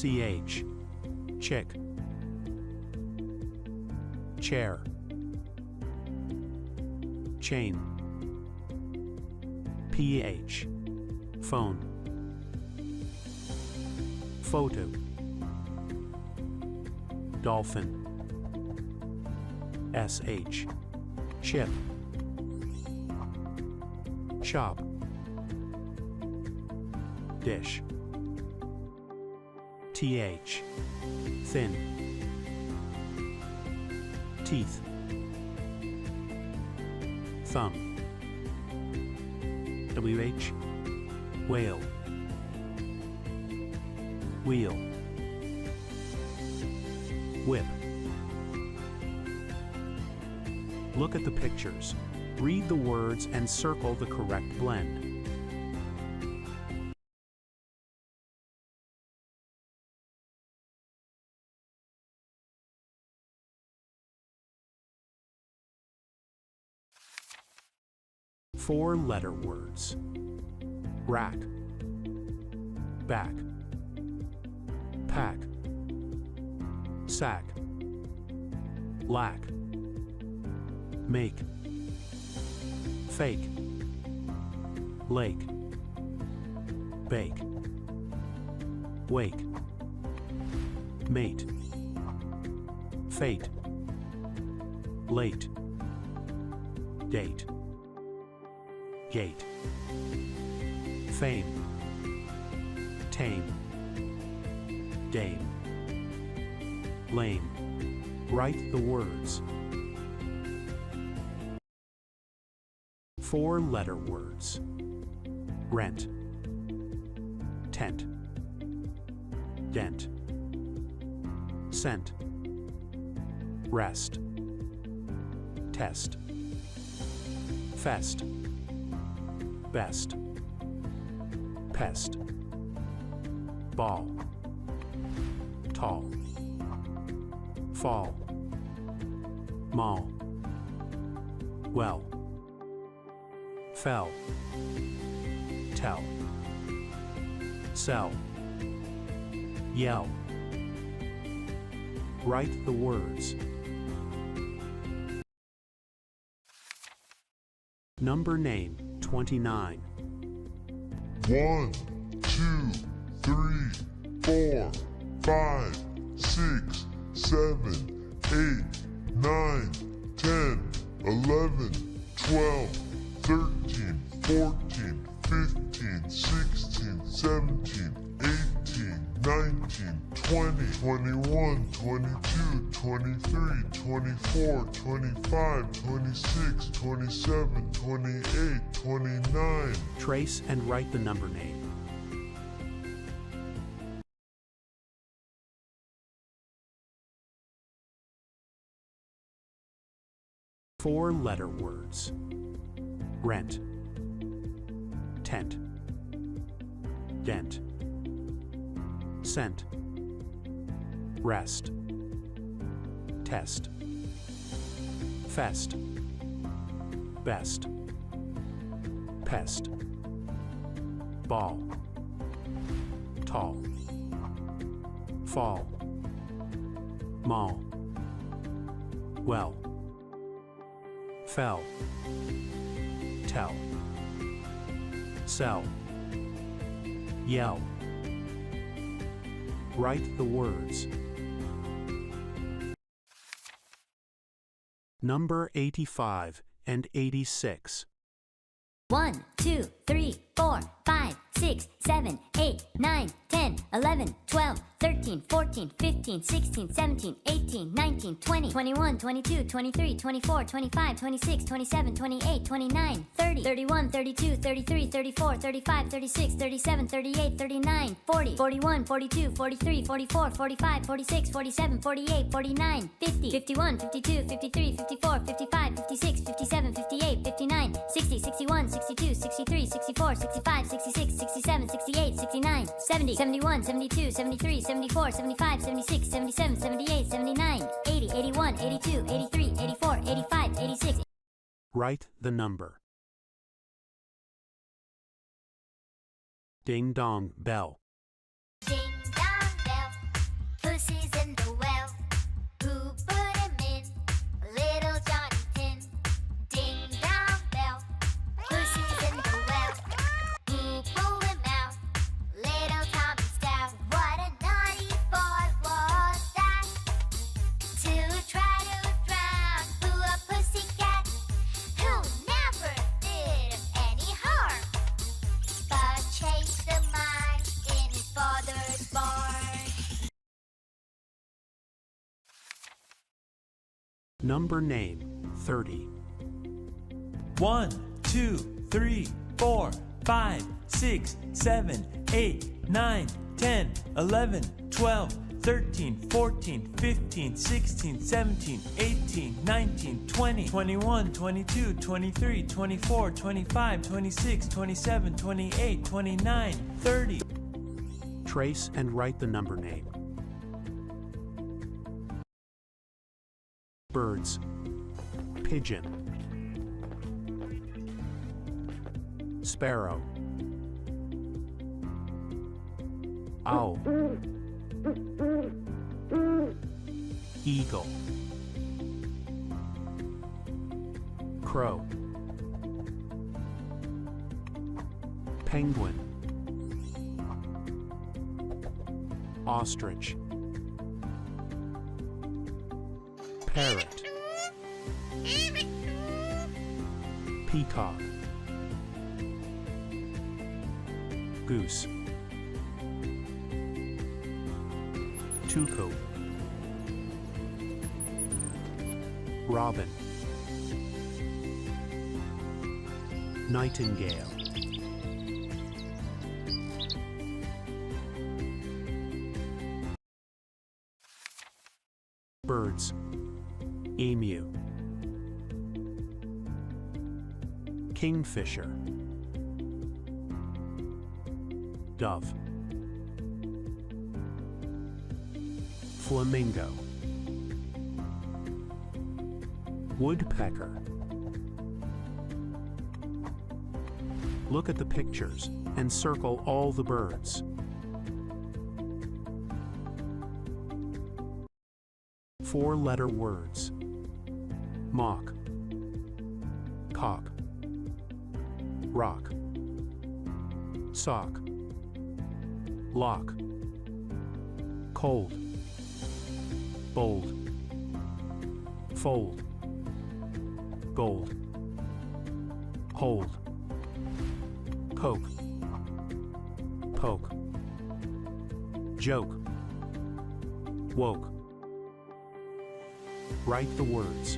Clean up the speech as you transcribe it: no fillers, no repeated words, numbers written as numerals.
CH. Chick. Chair. Chain. PH. Phone. Photo. Dolphin. SH. Chip. Shop. Dish. TH. Thin. Teeth. Thumb. WH. Whale. Wheel. Whip. Look at the pictures. Read the words and circle the correct blend. Four-letter words. Rack. Back. Pack. Sack. Lack. Make. Fake. Lake. Bake. Wake. Mate. Fate. Late. Date. Gate. Fame. Tame. Dame. Lame. Write the words. Four-letter words. Rent. Tent. Dent. Scent. Rest. Test. Fest. Best. Pest. Ball. Tall. Fall. Mall. Well. Fell. Tell. Sell. Yell. Write the words. Number name 29. 1, 2, 3, 4, 5, 6, 7, 8, 9, 10, 11, 12, 13, 14, 15, 16, 17, 18, 19, 20, 21, 22, 23, 24, 25, 26, 27, 28, 29. Trace and write the number name. Four-letter words. Rent. Tent. Dent. Scent. Rest. Test. Fest. Best. Pest. Ball. Tall. Fall. Mall. Well. Fell. Tell. Sell. Yell. Write the words. Number 85 and 86. 1, 2, 3, 4, 5, 6, 7, 8, 9, 10, 11, 12, 13, 14, 15, 16, 17, 18, 19, 20, 21, 22, 23, 24, 25, 26, 27, 28, 29, 30, 31, 32, 33, 34, 35, 36, 37, 38, 39, 40, 41, 42, 43, 44, 45, 46, 47, 48, 49, 50, 51, 52, 53, 54, 55, 56, 57, 58, 59, 60, 61, 62, 63, 64, 65, 66, 67, 68, 69, 70, 71, 72, 73, 74, 75, 76, 77, 78, 79, 80, 81, 82, 83, 84, 85, 86. Write the number. Ding dong bell. Ding dong bell, Number name 30. 1, 2, 3, 4, 5, 6, 7, 8, 9, 10, 11, 12, 13, 14, 15, 16, 17, 18, 19, 20, 21, 22, 23, 24, 25, 26, 27, 28, 29, 30. Trace and write the number name. Birds. Pigeon. Sparrow. Owl. Eagle. Crow. Penguin. Ostrich. Parrot. Peacock. Goose. Tuco. Robin. Nightingale. Birds. Emu. Kingfisher. Dove. Flamingo. Woodpecker. Look at the pictures and circle all the birds. Four-letter words. Mock. Cock. Rock. Sock. Lock. Cold. Bold. Fold. Gold. Hold. Coke. Poke. Joke. Woke. Write the words.